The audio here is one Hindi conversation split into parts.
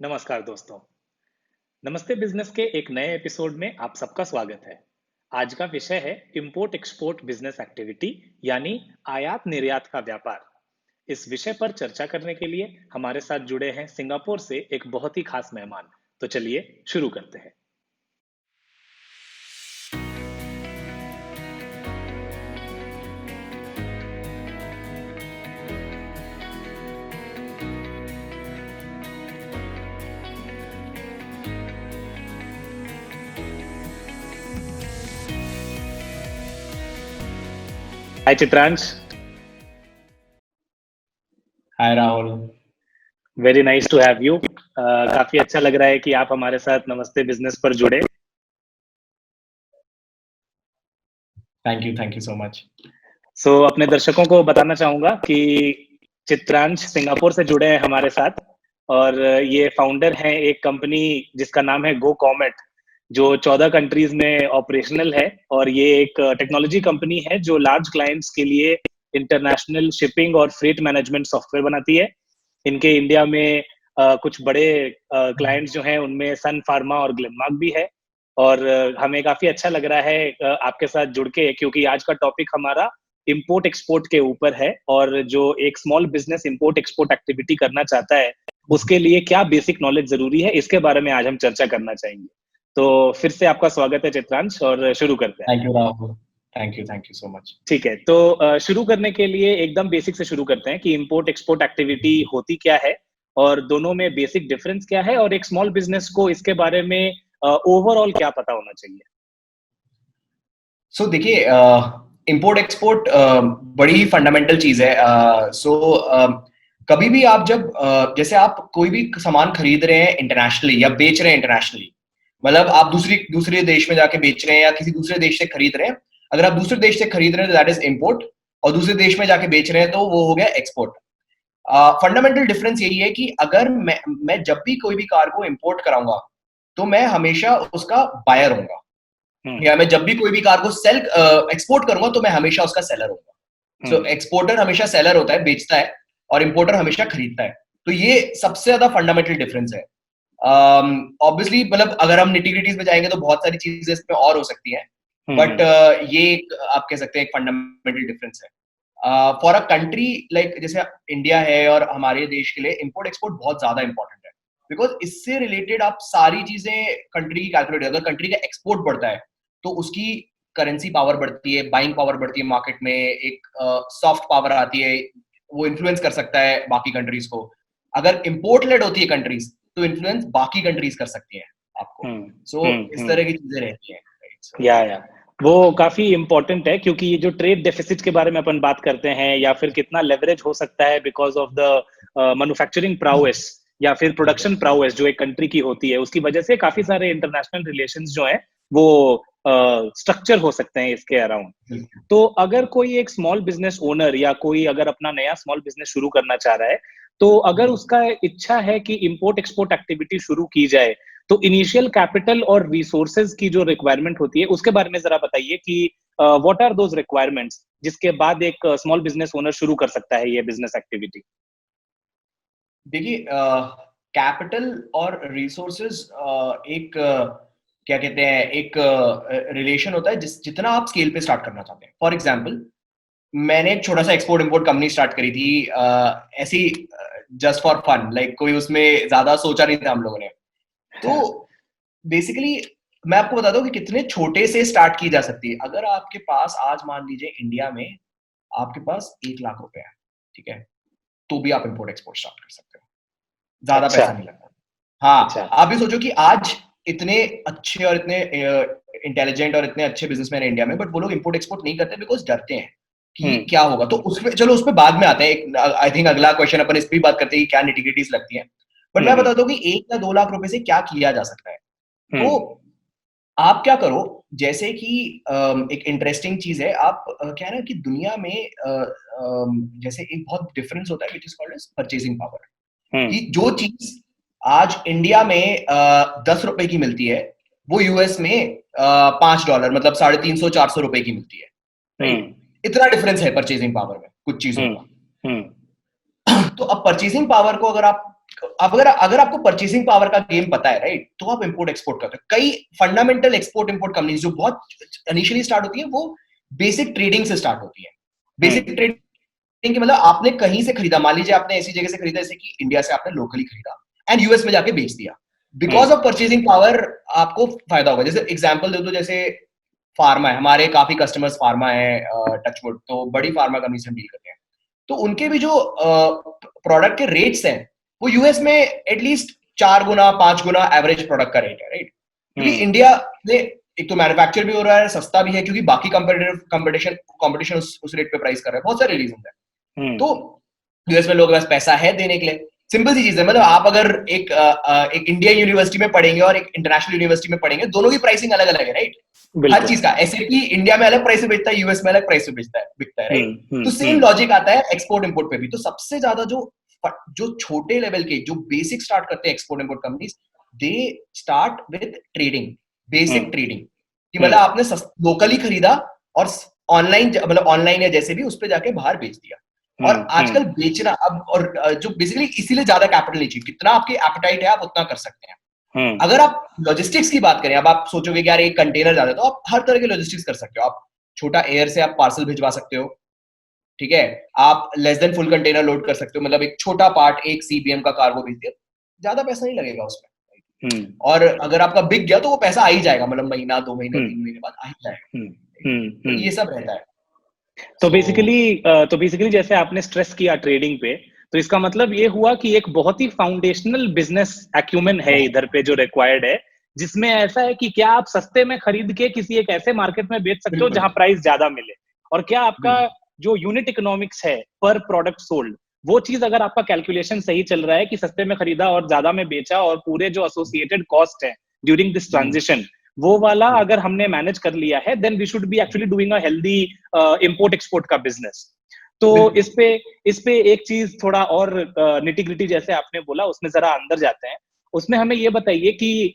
नमस्कार दोस्तों। नमस्ते बिजनेस के एक नए एपिसोड में आप सबका स्वागत है। आज का विषय है इंपोर्ट एक्सपोर्ट बिजनेस एक्टिविटी यानी आयात निर्यात का व्यापार। इस विषय पर चर्चा करने के लिए हमारे साथ जुड़े हैं सिंगापुर से एक बहुत ही खास मेहमान। तो चलिए शुरू करते हैं। Hi Chitransh. Hi Rahul. Very nice to have you. काफी अच्छा लग रहा है कि आप हमारे साथ नमस्ते बिजनेस पर जुड़े। Thank you so much. अपने दर्शकों को बताना चाहूंगा कि चित्रांश सिंगापुर से जुड़े हैं हमारे साथ और ये फाउंडर हैं एक कंपनी जिसका नाम है गो कॉमेट, जो 14 कंट्रीज में ऑपरेशनल है। और ये एक टेक्नोलॉजी कंपनी है जो लार्ज क्लाइंट्स के लिए इंटरनेशनल शिपिंग और फ्रेट मैनेजमेंट सॉफ्टवेयर बनाती है। इनके इंडिया में कुछ बड़े क्लाइंट्स जो हैं उनमें सन फार्मा और ग्लेनमार्क भी है। और हमें काफी अच्छा लग रहा है आपके साथ जुड़ के, क्योंकि आज का टॉपिक हमारा इंपोर्ट एक्सपोर्ट के ऊपर है। और जो एक small business import export activity करना चाहता है उसके लिए क्या बेसिक नॉलेज जरूरी है, इसके बारे में आज हम चर्चा करना चाहेंगे। तो फिर से आपका स्वागत है चित्रांश, और शुरू करते हैं। Thank you Rahul. Thank you so much. ठीक है, तो शुरू करने के लिए एकदम बेसिक से शुरू करते हैं कि इंपोर्ट एक्सपोर्ट एक्टिविटी होती क्या है और दोनों में बेसिक डिफरेंस क्या है, और एक स्मॉल बिजनेस को इसके बारे में ओवरऑल क्या पता होना चाहिए। सो देखिए, इंपोर्ट एक्सपोर्ट बड़ी ही फंडामेंटल चीज है। कभी भी आप जब जैसे आप कोई भी सामान खरीद रहे हैं इंटरनेशनली या बेच रहे हैं इंटरनेशनली, मतलब आप दूसरे देश में जाके बेच रहे हैं या किसी दूसरे देश से खरीद रहे हैं। अगर आप दूसरे देश से खरीद रहे हैं तो दैट इज इम्पोर्ट, और दूसरे देश में जाके बेच रहे हैं तो वो हो गया एक्सपोर्ट। फंडामेंटल डिफरेंस यही है कि अगर मैं जब भी कोई भी कार्गो इंपोर्ट कराऊंगा तो मैं हमेशा उसका बायर होऊंगा, या मैं जब भी कोई भी कार्गो एक्सपोर्ट करूंगा तो मैं हमेशा उसका सेलर होऊंगा। सो एक्सपोर्टर हमेशा सेलर होता है, बेचता है, और इंपोर्टर हमेशा खरीदता है। तो ये सबसे ज्यादा फंडामेंटल डिफरेंस है। ऑब्वियसली मतलब अगर हम निटी-ग्रिटीज में जाएंगे तो बहुत सारी चीजें इसमें और हो सकती हैं, बट ये आप कह सकते हैं एक फंडामेंटल डिफरेंस है। फॉर अ कंट्री लाइक जैसे इंडिया है और हमारे देश के लिए इंपोर्ट एक्सपोर्ट बहुत ज्यादा इंपॉर्टेंट है, बिकॉज इससे रिलेटेड आप सारी चीजें कंट्री की कैलकुलेट, अगर कंट्री का एक्सपोर्ट बढ़ता है तो उसकी करेंसी पावर बढ़ती है, बाइंग पावर बढ़ती है मार्केट में, एक सॉफ्ट पावर आती है, वो इन्फ्लुएंस कर सकता है बाकी कंट्रीज को। अगर इंपोर्ट लेड होती है कंट्रीज तो इन्फ्लुएंस बाकी कंट्रीज कर सकती हैं आपको। सो इस तरह की चीजें रहती हैं। या वो काफी इंपॉर्टेंट है, क्योंकि ये जो ट्रेड डेफिसिट के बारे में अपन बात करते हैं या फिर कितना लेवरेज हो सकता है बिकॉज ऑफ द मैन्युफैक्चरिंग प्राउएस या फिर प्रोडक्शन प्राउएस जो एक कंट्री की होती है, उसकी वजह से काफी सारे इंटरनेशनल रिलेशंस जो हैं वो स्ट्रक्चर हो सकते हैं इसके अराउंड। तो अगर कोई एक स्मॉल बिजनेस ओनर या कोई अगर अपना नया स्मॉल बिजनेस शुरू करना चाह रहा है, तो अगर उसका इच्छा है कि इंपोर्ट एक्सपोर्ट एक्टिविटी शुरू की जाए, तो इनिशियल कैपिटल और रिसोर्सेज की जो रिक्वायरमेंट होती है उसके बारे में जरा बताइए कि व्हाट आर दोज रिक्वायरमेंट्स जिसके बाद एक स्मॉल बिजनेस ओनर शुरू कर सकता है ये बिजनेस एक्टिविटी। देखिए, कैपिटल और रिसोर्सेज एक क्या कहते हैं, एक रिलेशन होता है जितना आप स्केल पे स्टार्ट करना चाहते हैं। फॉर एग्जांपल, मैंने एक छोटा सा एक्सपोर्ट इंपोर्ट कंपनी स्टार्ट करी थी, ऐसी जस्ट फॉर फन, लाइक कोई उसमें ज्यादा सोचा नहीं था हम लोगों ने। तो बेसिकली मैं आपको बता दूं कि कितने छोटे से स्टार्ट की जा सकती है। अगर आपके पास आज मान लीजिए इंडिया में आपके पास 1 लाख रुपए है, ठीक है, तो भी आप इंपोर्ट एक्सपोर्ट स्टार्ट कर सकते हो, ज्यादा अच्छा। पैसा नहीं लगता। हाँ, अच्छा। आप भी सोचो कि आज इतने अच्छे और इतने इंटेलिजेंट और इतने अच्छे बिजनेसमैन है इंडिया में, बट वो लोग इंपोर्ट एक्सपोर्ट नहीं करते बिकॉज डरते हैं कि क्या होगा। तो उसमें चलो, उस पर बाद में आते हैं। आई थिंक अगला क्वेश्चन अपन इस पर बात करते हैं कि क्या निटिग्रिटीज लगती है। बट मैं बताता हूँ कि 1 या 2 लाख रुपए से क्या किया जा सकता है। तो आप क्या करो, जैसे कि एक इंटरेस्टिंग चीज है, आप क्या है ना कि दुनिया में जैसे एक बहुत डिफरेंस होता है which is called as purchasing power. कि जो चीज आज इंडिया में 10 रुपए की मिलती है वो यूएस में $5, मतलब 350-400 रुपए की मिलती है। राइट, इतना डिफरेंस है परचेसिंग पावर में कुछ चीजों का। तो अब परचेसिंग पावर को अगर आप अब अगर आपको परचेसिंग पावर का गेम पता है, राइट, तो आप इंपोर्ट एक्सपोर्ट करते हो। कई फंडामेंटल एक्सपोर्ट इंपोर्ट कंपनीज जो बहुत इनिशियली स्टार्ट होती है, वो बेसिक ट्रेडिंग से स्टार्ट होती है। बेसिक ट्रेडिंग की मतलब आपने कहीं से खरीदा, मान लीजिए आपने ऐसी जगह से खरीदा जैसे कि इंडिया से आपने लोकली खरीदा एंड यूएस में जाके बेच दिया, बिकॉज ऑफ परचेसिंग पावर आपको फायदा होगा। जैसे एग्जाम्पल दे दो, जैसे फार्मा है, हमारे काफी कस्टमर्स फार्मा है, टचवुड, तो बड़ी फार्मा कंपनी से डील करते हैं, तो उनके भी जो प्रोडक्ट के रेट्स हैं वो यूएस में एटलीस्ट 4 गुना 5 गुना एवरेज प्रोडक्ट का रेट है, राइट? क्योंकि इंडिया में एक तो मैन्युफैक्चर भी हो रहा है, सस्ता भी है, क्योंकि बाकी कंपटीशन उस रेट पे प्राइस कर रहा है, बहुत सारे रीजन है। तो यूएस में लोगों के पास पैसा है देने के लिए। सिंपल सी चीज है, मतलब आप अगर एक इंडियन यूनिवर्सिटी में पढ़ेंगे और एक इंटरनेशनल यूनिवर्सिटी में पढ़ेंगे, दोनों की प्राइसिंग अलग अलग है, राइट? हर चीज का एसएपी इंडिया में अलग प्राइस पे बेचता है, यूएस में अलग प्राइस पे बिकता है, राइट? तो सेम लॉजिक आता है एक्सपोर्ट इंपोर्ट पे भी। तो सबसे ज्यादा जो छोटे लेवल के जो बेसिक स्टार्ट करते हैं export import companies, they start with trading, basic trading, कि मतलब आपने लोकली खरीदा और ऑनलाइन, मतलब ऑनलाइन या जैसे भी उस पे जाके बाहर बेच दिया। और आजकल बेचना अब, और जो बेसिकली इसीलिए ज्यादा कैपिटल नहीं चाहिए, कितना आपकी एपेटाइट है आप उतना कर सकते हैं। अगर आप लॉजिस्टिक्स की बात करें, अब आप सोचोगे कि यार एक कंटेनर ज्यादा, तो आप हर तरह के लॉजिस्टिक्स कर सकते हो। आप छोटा एयर से आप पार्सल भिजवा सकते हो, ठीक है? आप less than full container load कर सकते हो, मतलब एक छोटा पार्ट, एक सीबीएम का कार्गो भेज दिया, ज्यादा पैसा नहीं लगेगा उसमें। और अगर आपका बिक गया तो वो पैसा आ ही जाएगा, मतलब महीना 2 महीने 3 महीने बाद आ ही जाएगा। तो ये सब रहता है। तो बेसिकली जैसे आपने स्ट्रेस किया ट्रेडिंग पे, तो इसका मतलब ये हुआ कि एक बहुत ही फाउंडेशनल बिजनेस एक्यूमेन है इधर पे जो रिक्वायर्ड है, जिसमें ऐसा है कि क्या आप सस्ते में खरीद के किसी एक ऐसे मार्केट में बेच सकते हो जहां प्राइस ज्यादा मिले, और क्या आपका जो यूनिट इकोनॉमिक्स है पर प्रोडक्ट सोल्ड, वो चीज अगर आपका कैलकुलेशन सही चल रहा है कि सस्ते में खरीदा और ज्यादा में बेचा, और पूरे जो एसोसिएटेड कॉस्ट है ड्यूरिंग दिस ट्रांजिशन, वो वाला अगर हमने मैनेज कर लिया है, then we should be actually doing a healthy import export का बिजनेस। तो इस पे एक चीज थोड़ा और निटी ग्रिटी जैसे आपने बोला, उसमें जरा अंदर जाते हैं। उसमें हमें ये बताइए कि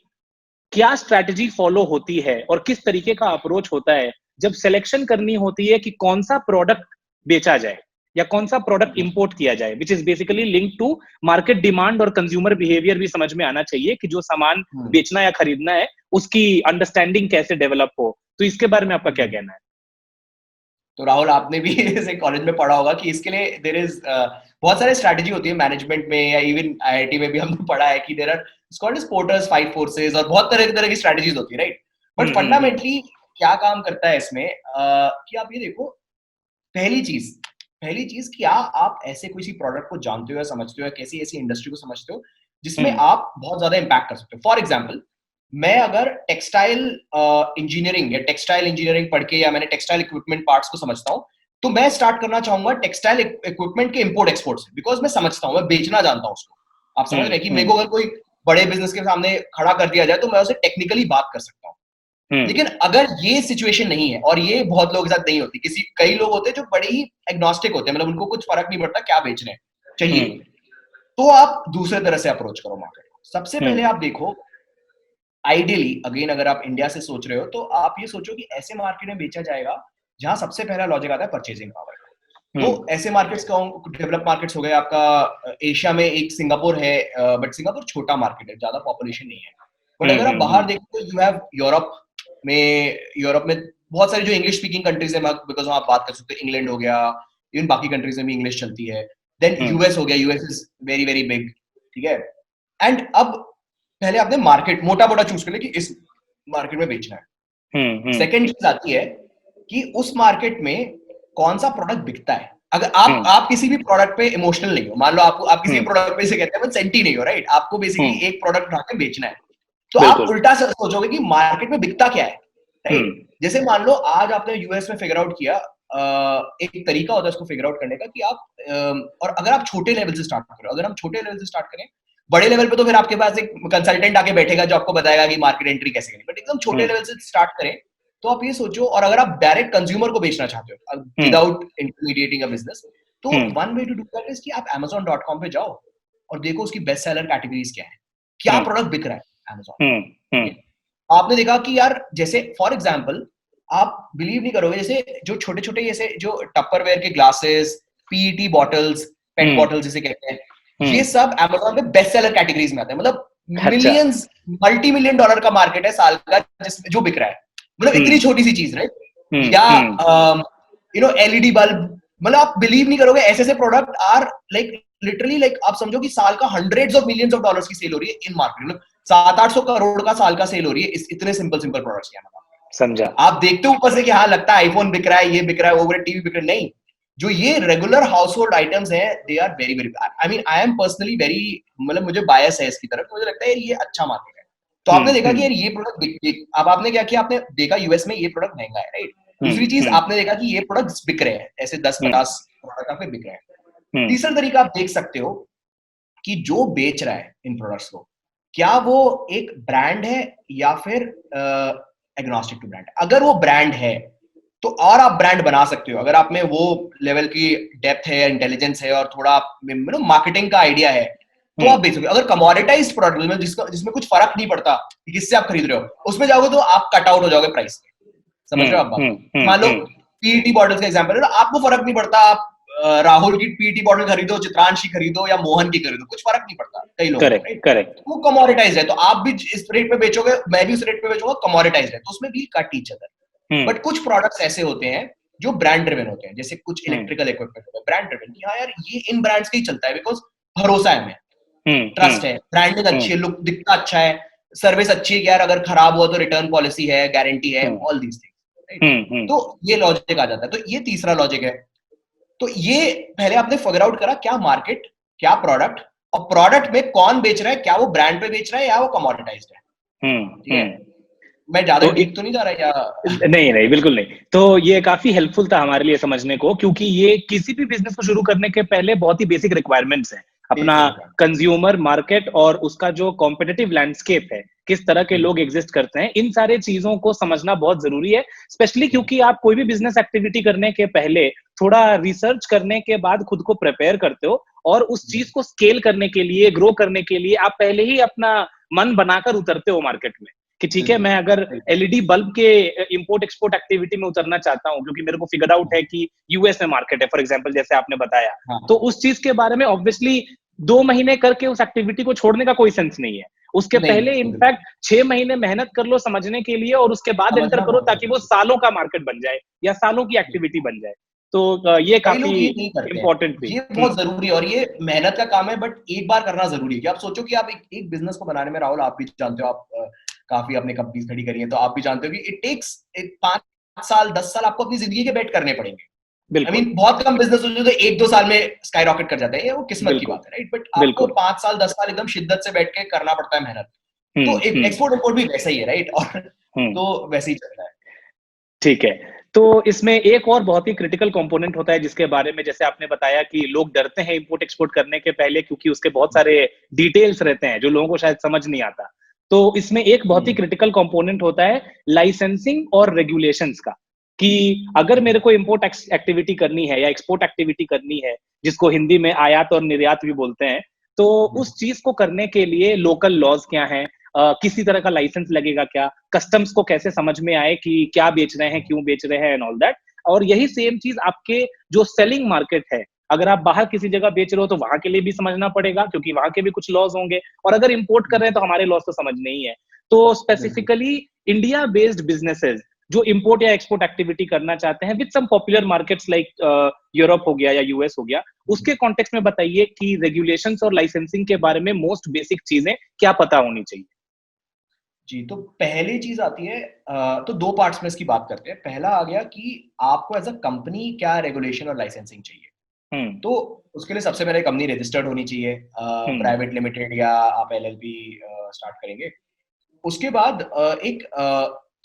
क्या स्ट्रैटेजी फॉलो होती है और किस तरीके का अप्रोच होता है जब सिलेक्शन करनी होती है कि कौन सा प्रोडक्ट बेचा जाए या कौन सा प्रोडक्ट इंपोर्ट किया जाए, which is basically link to market demand और कंज्यूमर बिहेवियर भी समझ में आना चाहिए कि जो सामान बेचना या खरीदना है उसकी अंडरस्टैंडिंग कैसे डेवलप हो। तो इसके बारे में आपका क्या कहना है? तो राहुल, आपने भी जैसे कॉलेज में पढ़ा होगा कि इसके लिए देयर इज बहुत सारे स्ट्रैटेजी होती है मैनेजमेंट में, या इवन आईआईटी में भी हमने पढ़ा है कि there are called Porter's, five forces, और बहुत तरह की स्ट्रैटेजीज होती है, राइट? बट फंडामेंटली क्या काम करता है इसमें, कि आप ये देखो, पहली चीज क्या आप ऐसे किसी प्रोडक्ट को जानते हो या समझते हो, या कैसी ऐसी इंडस्ट्री को समझते हो जिसमें आप बहुत ज्यादा इंपैक्ट कर सकते हो। फॉर एग्जाम्पल, मैं अगर टेक्सटाइल इंजीनियरिंग या टेक्सटाइल इंजीनियरिंग पढ़ के, या मैंने टेक्सटाइल इक्विपमेंट पार्ट्स को समझता हूँ, तो मैं स्टार्ट करना चाहूंगा टेक्सटाइल इक्विपमेंट के इंपोर्ट एक्सपोर्ट से, बिकॉज मैं समझता हूँ, मैं बेचना जानता हूँ उसको। आप समझ रहे हैं कि मेरे को अगर कोई बड़े बिजनेस के सामने खड़ा कर दिया जाए तो मैं उसे टेक्निकली बात कर सकता हूँ। लेकिन अगर ये सिचुएशन नहीं है, और ये बहुत लोगों के साथ नहीं होती, कई लोग होते हैं जो बड़े ही एग्नोस्टिक होते हैं, मतलब उनको कुछ फर्क नहीं पड़ता क्या बेच रहे हैं, चाहिए, तो आप दूसरे तरह से अप्रोच करो मार्केट को। सबसे पहले आप देखो, आइडियली अगेन अगर आप इंडिया से सोच रहे हो, तो आप ये सोचो कि ऐसे मार्केट में बेचा जाएगा जहां सबसे पहला लॉजिक आता है परचेजिंग पावर का। तो ऐसे मार्केट्स का डेवलप मार्केट्स हो गए आपका, एशिया में एक सिंगापुर है, बट सिंगापुर छोटा मार्केट है, ज्यादा पॉपुलेशन नहीं है। बट अगर आप बाहर देखो तो यू हैव यूरोप में बहुत सारी जो इंग्लिश स्पीकिंग कंट्रीज है, बिकॉज आप बात कर सकते हो, इंग्लैंड हो गया, इवन बाकी कंट्रीज में भी इंग्लिश चलती है। देन यूएस हो गया, US is very very big, ठीक है? एंड अब पहले आपने मार्केट मोटा चूज कर लिया कि इस मार्केट में बेचना है। सेकंड चीज आती है कि उस मार्केट में कौन सा प्रोडक्ट बिकता है। अगर आप किसी भी प्रोडक्ट पे इमोशनल नहीं हो, मान लो आप किसी प्रोडक्ट पे से कहते हैं सेंटी नहीं हो, राइट? आपको बेसिकली एक प्रोडक्ट उठा के बेचना है, तो आप उल्टा सोचोगे कि मार्केट में बिकता क्या है, राइट? जैसे मान लो आज आपने यूएस में फिगर आउट किया, एक तरीका होता है उसको फिगर आउट करने का कि आप और अगर आप छोटे लेवल से स्टार्ट करो, अगर हम छोटे लेवल से स्टार्ट करें, बड़े लेवल पे तो फिर आपके पास एक कंसल्टेंट आके बैठेगा जो आपको बताएगा कि मार्केट एंट्री कैसे करनी, बट एकदम छोटे लेवल से स्टार्ट करें तो आप ये सोचो, और अगर आप डायरेक्ट कंज्यूमर को बेचना चाहते हो विदाउट इंटरमीडिएटिंग अ बिजनेस, तो one way to do that is कि आप amazon.com पे जाओ और देखो उसकी बेस्ट सेलर कैटेगरीज क्या है, क्या प्रोडक्ट बिक रहा है Amazon। आपने देखा कि यार, जैसे फॉर एग्जांपल, आप बिलीव नहीं करोगे, जैसे जो छोटे छोटे जैसे जो टप्परवेयर के ग्लासेस, पीईटी बॉटल्स, पेट बॉटल्स जिसे कहते हैं, ये सब Amazon पे बेस्ट सेलर कैटेगरीज में आते हैं। मतलब अच्छा। मिलियंस, मल्टी मिलियन डॉलर का मार्केट है साल का जिसमें जो बिक रहा है, मतलब इतनी छोटी सी चीज, राइट? या एलईडी बल्ब, मतलब आप बिलीव नहीं करोगे, ऐसे ऐसे product are like literally like आप समझो कि साल का hundreds of millions of dollars की सेल हो रही है इन मार्केट, मतलब 700-800 करोड़ का साल का सेल हो रही है इतने सिंपल सिंपल प्रोडक्ट्स के। समझा। आप देखते हो ऊपर से कि हाँ लगता है आईफोन बिक रहा है, ये बिक रहा है, ओवरहेड टीवी बिक रहा है, नहीं, जो ये रेगुलर हाउस होल्ड आइटम्स हैं they are very very, I mean I am personally very, मतलब मुझे बायस है इसकी तरफ, मुझे लगता है ये अच्छा मार्केट है। तो आपने देखा कि यार ये प्रोडक्ट, अब आपने क्या किया, आपने देखा यूएस में ये प्रोडक्ट महंगा है, राइट? दूसरी चीज आपने देखा कि ये प्रोडक्ट्स बिक रहे हैं, ऐसे 10-50 प्रोडक्ट आपके बिक रहे हैं। तीसरा तरीका आप देख सकते हो कि जो बेच रहा है इन प्रोडक्ट्स को, क्या वो एक ब्रांड है या फिर एग्नोस्टिक टू ब्रांड। अगर वो ब्रांड है तो और आप ब्रांड बना सकते हो, अगर आप में वो लेवल की डेप्थ है, इंटेलिजेंस है और थोड़ा मार्केटिंग का आइडिया है, तो आप बेच सकते हो। अगर कमोडिटाइज्ड प्रोडक्ट में जिसमें कुछ फर्क नहीं पड़ता कि किससे आप खरीद रहे हो, उसमें जाओगे तो आप कट आउट हो जाओगे प्राइस में। समझ रहे हो आप बात? मान लो पीईटी बॉटल्स का एग्जांपल है, आपको फर्क नहीं पड़ता आप राहुल की पीईटी बॉटल खरीदो, चित्रांश की खरीदो या मोहन की खरीदो, कुछ फर्क नहीं पड़ता कई लोगों को, राइट? करेक्ट। वो कमोडिटाइज है, तो आप भी इस रेट पे बेचोगे, मैं भी उस रेट पे बेचूंगा, कमोडिटाइज है, तो उसमें भी कट ईच अदर। बट कुछ प्रोडक्ट्स ऐसे होते हैं जो ब्रांड ड्रिवन होते हैं, जैसे कुछ इलेक्ट्रिकल इक्विपमेंट होते हैं ब्रांड ड्रिवन, कि हाँ यार ये इन ब्रांड्स का ही चलता है बिकॉज भरोसा है, हमें ट्रस्ट है, ब्रांडिंग अच्छी है, लुक दिखता अच्छा है, सर्विस अच्छी है, यार अगर खराब हुआ तो रिटर्न पॉलिसी है, गारंटी है, ऑल दीज थिंग्स। तो ये लॉजिक आ जाता है। तो ये तीसरा लॉजिक है। तो ये पहले आपने फिगर आउट करा क्या मार्केट, क्या प्रोडक्ट, और प्रोडक्ट में कौन बेच रहा है, क्या वो ब्रांड पे बेच रहा है या वो कमोडिटाइज्ड है। ठीक है, मैं ज्यादा तो डीप तो नहीं जा रहा या नहीं नहीं, बिल्कुल नहीं। तो ये काफी हेल्पफुल था हमारे लिए समझने को, क्योंकि ये किसी भी बिजनेस को शुरू करने के पहले बहुत ही बेसिक रिक्वायरमेंट्स हैं। अपना कंज्यूमर मार्केट और उसका जो कॉम्पिटिटिव लैंडस्केप है, किस तरह के लोग एग्जिस्ट करते हैं, इन सारे चीजों को समझना बहुत जरूरी है। स्पेशली क्योंकि आप कोई भी बिजनेस एक्टिविटी करने के पहले थोड़ा रिसर्च करने के बाद खुद को प्रिपेयर करते हो, और उस चीज को स्केल करने के लिए, ग्रो करने के लिए आप पहले ही अपना मन बनाकर उतरते हो मार्केट में कि ठीक है, मैं अगर एलईडी बल्ब के इंपोर्ट एक्सपोर्ट एक्टिविटी में उतरना चाहता हूं क्योंकि मेरे को फिगर आउट है कि यूएस में मार्केट है फॉर एग्जांपल, जैसे आपने बताया, तो उस चीज के बारे में ऑब्वियसली 2 महीने करके उस एक्टिविटी को छोड़ने का कोई सेंस नहीं है। उसके पहले इनफैक्ट 6 महीने मेहनत कर लो समझने के लिए, और उसके बाद एंटर करो ताकि वो सालों का मार्केट बन जाए या सालों की एक्टिविटी बन जाए। तो ये काफी इंपॉर्टेंट थी। ये बहुत जरूरी है और ये मेहनत का काम है, बट एक बार करना जरूरी है। कि आप सोचो कि आप एक बिजनेस को बनाने में, राहुल आप भी जानते हो, आप काफी अपनी कंपनीज खड़ी करी है, तो आप भी जानते हो कि इट टेक्स 5 साल 10 साल आपको अपनी जिंदगी के बेट करने पड़ेंगे। आई मीन बहुत कम बिजनेस हो जो 1-2 साल में स्काई रॉकेट कर जाता है, ये वो किस्मत की बात है, राइट? बट आपको 5 साल 10 साल एकदम शिद्दत से बैठ के करना पड़ता है मेहनत। तो एक्सपोर्ट इंपोर्ट भी वैसा ही है, राइट? और तो वैसे ही चलता है। ठीक है। तो इसमें एक और बहुत ही क्रिटिकल कंपोनेंट होता है जिसके बारे में जैसे आपने बताया कि लोग डरते हैं इंपोर्ट एक्सपोर्ट करने के पहले, क्योंकि उसके बहुत सारे डिटेल्स रहते हैं जो लोगों को शायद समझ नहीं आता। तो इसमें एक बहुत ही क्रिटिकल कंपोनेंट होता है लाइसेंसिंग और रेगुलेशंस का, कि अगर मेरे को इंपोर्ट एक्टिविटी करनी है या एक्सपोर्ट एक्टिविटी करनी है, जिसको हिंदी में आयात और निर्यात भी बोलते हैं, तो उस चीज को करने के लिए लोकल लॉज क्या हैं, किसी तरह का लाइसेंस लगेगा क्या, कस्टम्स को कैसे समझ में आए कि क्या बेच रहे हैं, क्यों बेच रहे हैं, एंड ऑल दैट। और यही सेम चीज आपके जो सेलिंग मार्केट है, अगर आप बाहर किसी जगह बेच रहे हो तो वहां के लिए भी समझना पड़ेगा, क्योंकि वहां के भी कुछ लॉज होंगे, और अगर इंपोर्ट कर रहे हैं तो हमारे लॉज तो समझ नहीं है। तो स्पेसिफिकली इंडिया बेस्ड बिजनेसेस जो इंपोर्ट या एक्सपोर्ट एक्टिविटी करना चाहते हैं with some popular markets like Europe हो गया या यूएस हो गया, उसके कॉन्टेक्स्ट में बताइए कि रेगुलेशंस और लाइसेंसिंग के बारे में मोस्ट बेसिक चीजें क्या पता होनी चाहिए। जी, तो पहली चीज आती है, तो 2 पार्ट्स में इसकी बात करते हैं। पहला आ गया कि आपको एज अ कंपनी क्या रेगुलेशन और लाइसेंसिंग चाहिए। तो उसके लिए सबसे पहले कंपनी रजिस्टर्ड होनी चाहिए, प्राइवेट लिमिटेड या आप एलएलपी स्टार्ट करेंगे। उसके बाद एक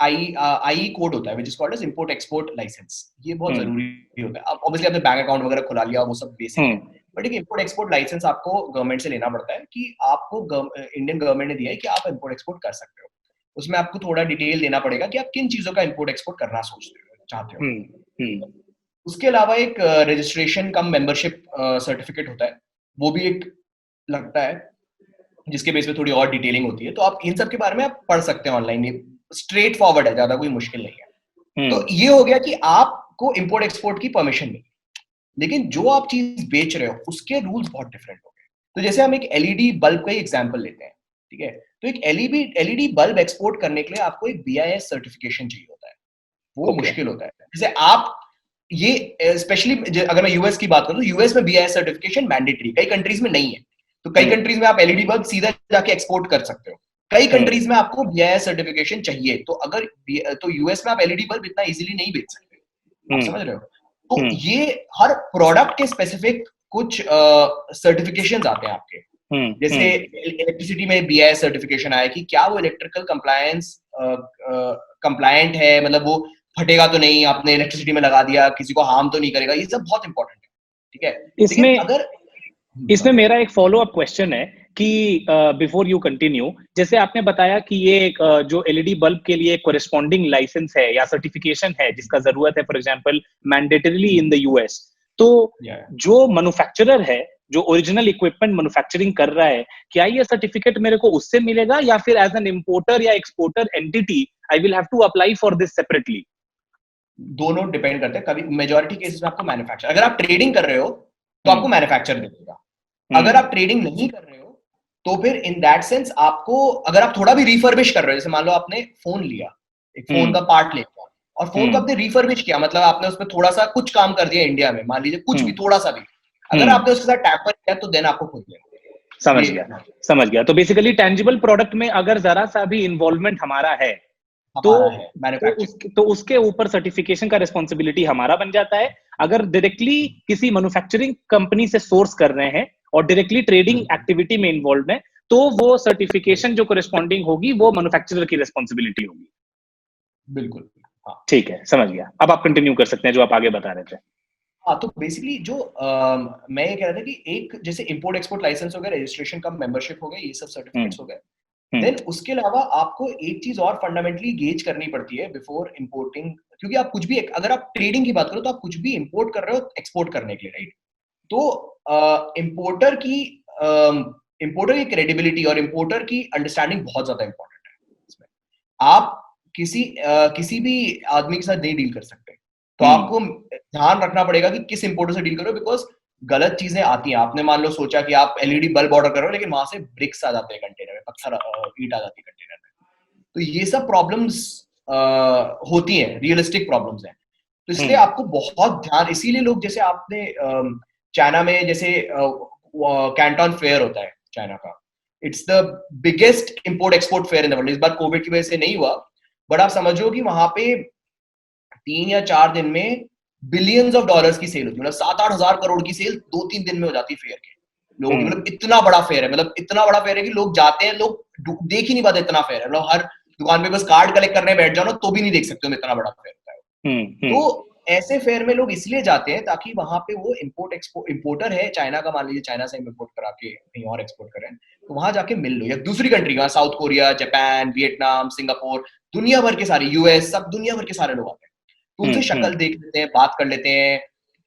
आई कोड होता है, which is called as import export licence. ये बहुत जरूरी होता है। ऑब्वियसली आपने बैंक अकाउंट वगैरह खुला लिया, वो सब बेसिक है, बट एक इंपोर्ट एक्सपोर्ट लाइसेंस आपको गवर्नमेंट से लेना पड़ता है कि आपको इंडियन गवर्नमेंट ने दिया है कि आप इंपोर्ट एक्सपोर्ट कर सकते हो। उसमें आपको थोड़ा डिटेल देना पड़ेगा कि आप किन चीजों का इंपोर्ट एक्सपोर्ट करना चाहते हो। उसके अलावा एक रजिस्ट्रेशन कम मेंबरशिप सर्टिफिकेट होता है, वो भी एक लगता है, जिसके बेस पे थोड़ी और डिटेलिंग होती है। तो आप इन सब के बारे में आप पढ़ सकते हैं ऑनलाइन, ये स्ट्रेट फॉरवर्ड है, ज्यादा कोई मुश्किल नहीं है। तो ये हो गया कि आपको इंपोर्ट एक्सपोर्ट की परमिशन मिली, लेकिन जो आप चीज बेच रहे हो उसके रूल्स बहुत डिफरेंट हो गए। तो जैसे हम एक एलईडी बल्ब का ही एग्जांपल लेते हैं, ठीक है, तो एक एलईडी बल्ब एक्सपोर्ट करने के लिए आपको एक बीआईएस सर्टिफिकेशन चाहिए होता है, वो मुश्किल होता है। जैसे आप ये स्पेशली अगर मैं यूएस की बात करूं तो यूएस में बीआईएस सर्टिफिकेशन मैंडेटरी, कई कंट्रीज में नहीं है, तो कई कंट्रीज में आप एलईडी बल्ब सीधा जाके एक्सपोर्ट कर सकते हो, कई कंट्रीज में आपको बीआईएस सर्टिफिकेशन चाहिए, तो अगर तो यूएस में आप एलईडी बल्ब इतना इजीली नहीं बेच सकते, आप समझ रहे हो। तो ये हर प्रोडक्ट के स्पेसिफिक कुछ सर्टिफिकेशंस आते हैं आपके, जैसे इलेक्ट्रिसिटी में बीआईएस सर्टिफिकेशन आया कि क्या वो इलेक्ट्रिकल कंप्लायंट है, मतलब वो फटेगा तो नहीं, आपने इलेक्ट्रिसिटी में लगा दिया, किसी को हार्म तो नहीं करेगा, ये सब बहुत इंपॉर्टेंट है, ठीक है। इसमें मेरा एक फॉलो अप क्वेश्चन है कि बिफोर यू कंटिन्यू, जैसे आपने बताया कि ये एक जो एलईडी बल्ब के लिए कोरेस्पॉन्डिंग लाइसेंस है या सर्टिफिकेशन है जिसका जरूरत है, for example mandatorily in the US, तो जो मैन्युफैक्चरर है, जो ओरिजिनल इक्विपमेंट मैन्युफैक्चरिंग कर रहा है, क्या ये सर्टिफिकेट मेरे को उससे मिलेगा या फिर एज एन इंपोर्टर या exporter entity I will have to apply for this separately? दोनों डिपेंड करते हैं, कभी मेजॉरिटी केसेस में आपको मैन्युफैक्चर, अगर आप ट्रेडिंग कर रहे हो तो आपको मैन्युफैक्चर मिलेगा, अगर आप ट्रेडिंग नहीं कर रहे हो तो फिर इन दैट सेंस आपको, अगर आप थोड़ा भी रिफर्बिश कर रहे हो, जैसे मान लो आपने फोन लिया, एक फोन का पार्ट लिया और फोन को आपने रिफर्बिश किया, मतलब आपने उसमें थोड़ा सा कुछ काम कर दिया इंडिया में, मान लीजिए कुछ भी थोड़ा सा भी, अगर आपने उसके साथ टैपर किया तो देन आपको खुद लेना। समझ गया। तो बेसिकली टेंजिबल प्रोडक्ट में अगर जरा सा भी इन्वॉल्वमेंट हमारा है तो उसके ऊपर सर्टिफिकेशन का रिस्पॉन्सिबिलिटी हमारा बन जाता है। अगर डायरेक्टली किसी मैन्युफैक्चरिंग कंपनी से सोर्स कर रहे हैं और डायरेक्टली ट्रेडिंग एक्टिविटी में इन्वॉल्व है, तो वो सर्टिफिकेशन जो कोरेस्पॉन्डिंग होगी वो मैन्युफैक्चरर की रिस्पॉन्सिबिलिटी होगी। बिल्कुल, हाँ। ठीक है, समझ गया। अब आप कंटिन्यू कर सकते हैं जो आप आगे बता रहे थे। हाँ, तो बेसिकली जो मैं ये कह रहा था कि एक जैसे इंपोर्ट एक्सपोर्ट लाइसेंस हो गया, रजिस्ट्रेशन का मेंबरशिप हो गया, ये सब सर्टिफिकेट्स हो गए, देन उसके अलावा आपको एक चीज और फंडामेंटली गेज करनी पड़ती है बिफोर इंपोर्टिंग, क्योंकि आप कुछ भी, अगर आप ट्रेडिंग की बात करो तो आप कुछ भी इंपोर्ट कर रहे हो एक्सपोर्ट करने के लिए, राइट। तो इंपोर्टर की क्रेडिबिलिटी और इंपोर्टर की अंडरस्टैंडिंग बहुत ज्यादा इंपॉर्टेंट है इसमें। आप किसी भी आदमी के साथ नहीं डील कर सकते, तो आपको ध्यान रखना पड़ेगा कि किस इंपोर्टर से डील करो, बिकॉज गलत चीजें आती हैं। आपने मान लो सोचा कि आप एलईडी बल्ब ऑर्डर कर रहे हो, लेकिन वहां से ब्रिक्स आ जाते हैं कंटेनर में, पत्थर ईंट आ जाती है कंटेनर में, तो ये सब प्रॉब्लम्स होती हैं, रियलिस्टिक प्रॉब्लम्स हैं। तो इसलिए आपको बहुत ध्यान, इसीलिए लोग, जैसे आपने चाइना में जैसे कैंटन फेयर होता है चाइना का, it's the biggest import export fair in the world. इस बार कोविड की वजह से नहीं हुआ, बट आप समझो कि वहां पे 3 या 4 दिन में बिलियंस ऑफ डॉलर्स की सेल होती है, मतलब 7-8 हजार करोड़ की सेल 2-3 दिन में हो जाती है फेयर के लोगों की। मतलब इतना बड़ा फेयर है, मतलब इतना बड़ा फेयर है कि लोग जाते हैं, लोग देख ही नहीं पाते, इतना फेयर है। मतलब हर दुकान पे बस कार्ड कलेक्ट करने बैठ जाओ ना तो भी नहीं देख सकते हो, इतना बड़ा फेयर होता है। तो ऐसे फेयर में लोग इसलिए जाते हैं ताकि वहां पे वो इंपोर्टर है चाइना का, मान लीजिए चाइना से इंपोर्ट करा के कहीं और एक्सपोर्ट करें, तो वहां जाके मिल लो, या दूसरी कंट्री का, south Korea, Japan, Vietnam, Singapore, दुनिया भर के सारे, यूएस, सब दुनिया भर के सारे लोग आते हैं, तो उनसे शक्ल देख लेते हैं, बात कर लेते हैं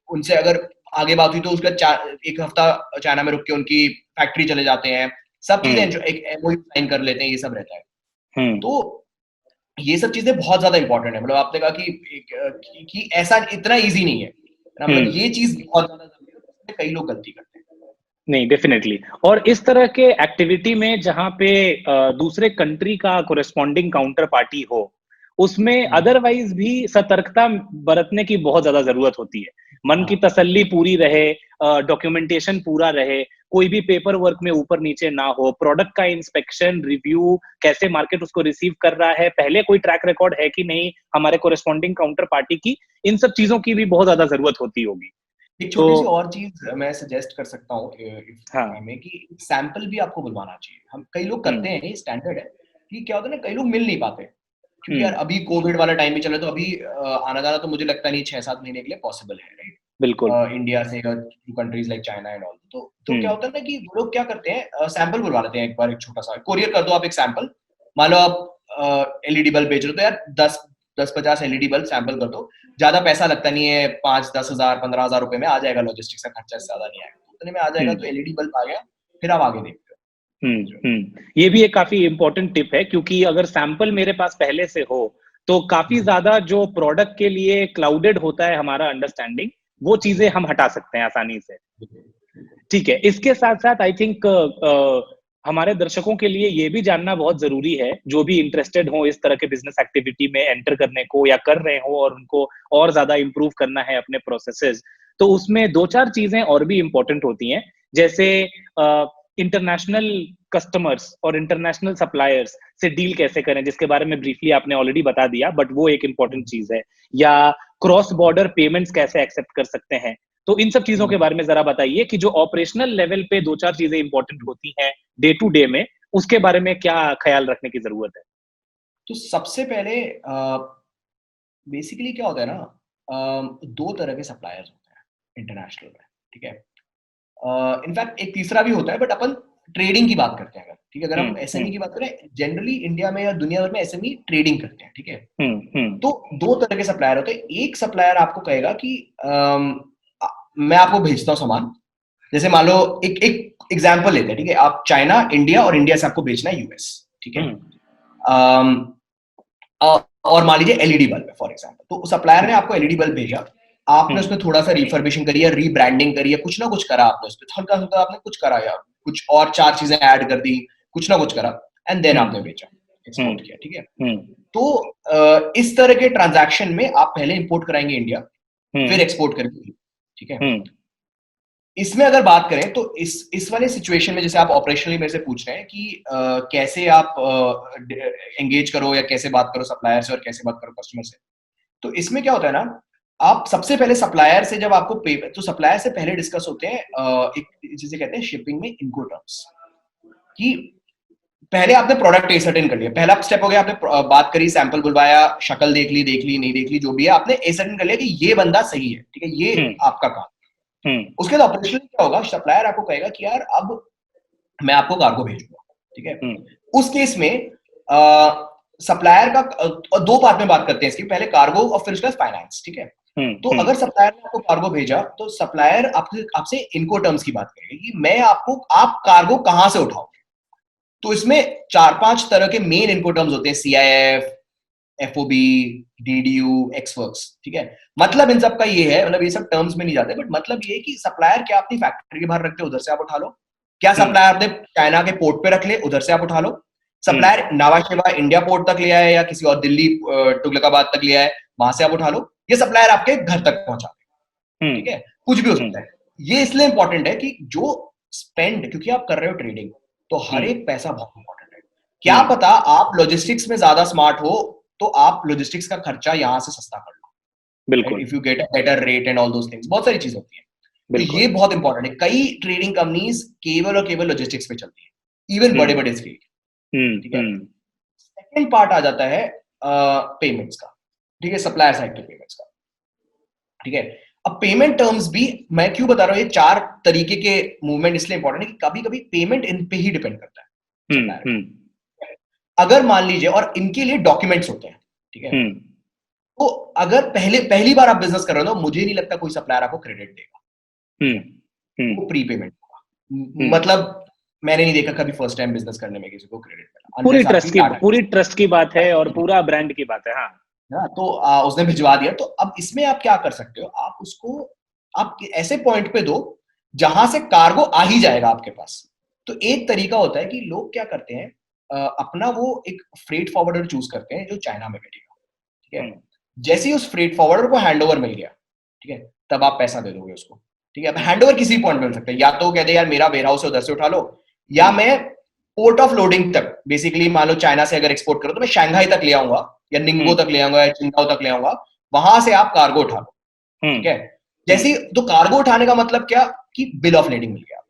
उनसे। अगर आगे बात हुई तो उसका एक हफ्ता चाइना में रुक के उनकी फैक्ट्री चले जाते हैं, सब चीजें एक एमओयू साइन कर लेते हैं, ये सब रहता है। तो ये सब चीजें बहुत ज्यादा इंपॉर्टेंट है। मतलब आपने कहा कि ऐसा इतना इजी नहीं है, मतलब ये चीज बहुत ज्यादा जरूरी है, कई लोग गलती करते हैं। नहीं, डेफिनेटली। और इस तरह के एक्टिविटी में जहां पे दूसरे कंट्री का कोरेस्पॉन्डिंग काउंटर पार्टी हो, उसमें अदरवाइज भी सतर्कता बरतने की बहुत ज्यादा जरूरत होती है। मन की तसल्ली पूरी रहे, डॉक्यूमेंटेशन पूरा रहे, कोई भी पेपर वर्क में ऊपर नीचे ना हो, प्रोडक्ट का इंस्पेक्शन, रिव्यू, कैसे मार्केट उसको रिसीव कर रहा है, पहले कोई ट्रैक रिकॉर्ड है कि नहीं हमारे कोरेस्पॉन्डिंग काउंटर पार्टी की, इन सब चीजों की भी बहुत ज्यादा जरूरत होती होगी। एक छोटी सी और चीज मैं सजेस्ट कर सकता हूँ कि सैंपल भी आपको बुलवाना चाहिए। हम कई लोग करते हैं, स्टैंडर्ड है कि क्या होता है ना, कई लोग मिल नहीं पाते, क्योंकि यार अभी कोविड वाला टाइम भी चले, तो अभी आना जाना तो मुझे लगता नहीं 6-7 महीने के लिए पॉसिबल है, राइट। बिल्कुल। इंडिया से countries like China and all, तो क्या होता है ना कि वो लोग क्या करते हैं, सैंपल बुलवा लेते हैं, एक बार एक छोटा सा कोरियर कर दो आप एक सैंपल। मान लो आप एलईडी बल्ब बेच रहे हो, तो यार 10-50 एलईडी बल्ब सैंपल कर दो, ज्यादा पैसा लगता नहीं है, 5-10 हजार 15 हजार रुपए में आ जाएगा, लॉजिस्टिक्स का खर्चा ज्यादा नहीं आएगा, उतने में आ जाएगा। तो एलईडी बल्ब आ गया, फिर आप आगे देखते हो। ये भी एक काफी इंपॉर्टेंट टिप है, क्योंकि अगर सैंपल मेरे पास पहले से हो तो काफी ज्यादा जो प्रोडक्ट के लिए क्लाउडेड होता है हमारा अंडरस्टैंडिंग, वो चीजें हम हटा सकते हैं आसानी से। ठीक है, इसके साथ-साथ आई थिंक हमारे दर्शकों के लिए ये भी जानना बहुत ज़रूरी है, जो भी इंटरेस्टेड हों इस तरह के बिज़नेस एक्टिविटी में एंटर करने को या कर रहे हों और उनको और ज़्यादा इम्प्रूव करना है अपने प्रोसेसेस, तो उसमें 2-4 चीज़ें और भी इम्पोर्टेंट होती हैं। जैसे इंटरनेशनल कस्टमर्स और इंटरनेशनल सप्लायर्स से डील कैसे करें, जिसके बारे में ब्रीफली आपने ऑलरेडी बता दिया, बट वो एक इम्पोर्टेंट चीज़ है। या क्रॉस बॉर्डर पेमेंट्स कैसे एक्सेप्ट कर सकते हैं। तो इन सब चीज़ों के बारे में ज़रा बताइए कि जो ऑपरेशनल लेवल पे 2-4 चीज़ें इम्पोर्टेंट होती हैं डे टू डे में, उसके बारे में क्या ख़्याल रखने की ज़रूरत है? तो सबसे पहले बेसिकली क्या होता है ना, 2 तरह के सप्लायर्स होते हैं इंटरनेशनल में, ठीक है? इनफैक्ट एक तीसरा भी होता है, बट अपन ट्रेडिंग की बात करते हैं अगर, ठीक है? अगर हम एसएमई की बात करें, जनरली इंडिया में या दुनिया भर में एसएमई ट्रेडिंग करते हैं, ठीक है? तो 2 तरह के सप्लायर होते हैं। एक सप्लायर आपको कहेगा कि मैं आपको भेजता हूँ सामान। जैसे मान लो एक एग्जांपल लेते हैं, ठीक है? आप चाइना, इंडिया और इंडिया से आपको बेचना है यूएस, ठीक है? और मान लीजिए एलईडी बल्ब है फॉर एग्जांपल, तो सप्लायर ने आपको एलईडी बल्ब भेजा, आपने उसमें थोड़ा सा रिफर्बिशिंग करी है, रीब्रांडिंग करी है, कुछ ना कुछ करा आपने उसपे, हल्का-हल्का आपने कुछ करा या कुछ और 4 चीजें ऐड कर दी, कुछ ना कुछ करा एंड देन आपने बेचा, एक्सपोर्ट किया, ठीक है? तो इस तरह के ट्रांजैक्शन में आप पहले इंपोर्ट कराएंगे इंडिया, फिर एक्सपोर्ट करेंगे, ठीक है? इसमें अगर बात करें तो इस वाले सिचुएशन में जैसे आप ऑपरेशनली मेरे से पूछ रहे हैं कि कैसे आप एंगेज करो या कैसे बात करो सप्लायर से और कैसे बात करो कस्टमर से, तो इसमें क्या होता है ना, आप सबसे पहले सप्लायर से जब आपको पे, तो सप्लायर से पहले डिस्कस होते हैं एक जिसे कहते हैं शिपिंग में इनको टर्म्स, कि पहले आपने प्रोडक्ट एसर्टेन कर लिया, पहला स्टेप हो गया, आपने बात करी, सैंपल बुलवाया, शक्ल देख ली नहीं देख ली, जो भी है आपने एसर्टेन कर लिया कि ये बंदा सही है, ठीक है? ये आपका काम। उसके बाद ऑपरेशनल क्या होगा, सप्लायर आपको कहेगा कि यार अब मैं आपको कार्गो भेजूंगा, ठीक है? उस केस में सप्लायर का 2 पार्ट में बात करते हैं इसकी, पहले कार्गो और फिर उसके बाद फाइनेंस, ठीक है? तो अगर सप्लायर ने आपको कार्गो भेजा तो सप्लायर आपसे इनको टर्म्स की बात करेगा कि मैं आप कार्गो कहां से उठाओगे। तो इसमें 4-5 तरह के मेन इनको टर्म्स होते हैं, सीआईएफ, एफओबी, डीडीयू, एक्सवर्क्स, ठीक है? मतलब इन सब का ये है, मतलब ये सब टर्म्स में नहीं जाते, बट मतलब ये है कि सप्लायर क्या अपनी फैक्ट्री के बाहर रखते हैं, उधर से आप उठा लो। क्या सप्लायर आपने चाइना के पोर्ट पे रख ले, उधर से आप उठा लो। सप्लायर नावा शेवा इंडिया पोर्ट तक ले आए या किसी और दिल्ली तुगलकाबाद तक ले आए, वहां से आप उठा लो। ये सप्लायर आपके घर तक पहुंचा दे, ठीक है? कुछ भी हो सकता है। ये इसलिए इंपॉर्टेंट है कि जो स्पेंड, क्योंकि आप कर रहे हो ट्रेडिंग, तो हर एक पैसा बहुत इंपॉर्टेंट है। क्या पता आप लॉजिस्टिक्स में ज्यादा स्मार्ट हो तो आप लॉजिस्टिक्स का खर्चा यहां से सस्ता कर लो, बिल्कुल, if you get a better rate and all those things, बहुत सारी चीजें होती है। तो बिल्कुल। ये बहुत इंपॉर्टेंट है। कई ट्रेडिंग कंपनीज केवल और केवल लॉजिस्टिक्स पे चलती है, इवन बड़े बड़े स्केल, ठीक है? सेकेंड पार्ट आ जाता है पेमेंट्स का, ठीक है? सप्लायर साइड के पेमेंट्स का, ठीक है? अब पेमेंट टर्म्स भी मैं क्यों बता रहा हूं, ये 4 तरीके के मूवमेंट इसलिए इंपॉर्टेंट है कि कभी कभी पेमेंट इन पे ही डिपेंड करता है सप्लायर का। अगर मान लीजिए, और इनके लिए डॉक्यूमेंट्स होते हैं, ठीक है? तो अगर पहली बार आप बिजनेस कर रहे हो, मुझे नहीं लगता कोई सप्लायर आपको क्रेडिट देगा, वो प्री पेमेंट होगा। मतलब मैंने नहीं देखा कभी फर्स्ट टाइम बिजनेस करने में किसी को क्रेडिट मिला, पूरी ट्रस्ट की बात है और पूरा ब्रांड की बात है। हाँ, ना, तो उसने भिजवा दिया। तो अब इसमें आप क्या कर सकते हो, आप उसको आप ऐसे पॉइंट पे दो जहां से कार्गो आ ही जाएगा आपके पास। तो एक तरीका होता है कि लोग क्या करते हैं, अपना वो एक फ्रेट फॉरवर्डर चूज करते हैं जो चाइना में बैठेगा, ठीक है? जैसे ही उस फ्रेट फॉरवर्डर को हैंडओवर मिल गया, ठीक है, तब आप पैसा दे दोगे उसको, ठीक है? अब हैंडओवर किसी पॉइंट में मिल सकता है, या तो कहते यार मेरा वेयरहाउस है उधर से उठा लो, या मैं पोर्ट ऑफ लोडिंग तक, बेसिकली मान लो चाइना से अगर एक्सपोर्ट करो तो मैं शंघाई तक ले आऊंगा या निंगबो तक ले आऊंगा या चिंगाओ तक ले आऊंगा, वहां से आप कार्गो उठा लो, ठीक है? जैसे तो कार्गो उठाने का मतलब क्या कि बिल ऑफ लेडिंग मिल गया,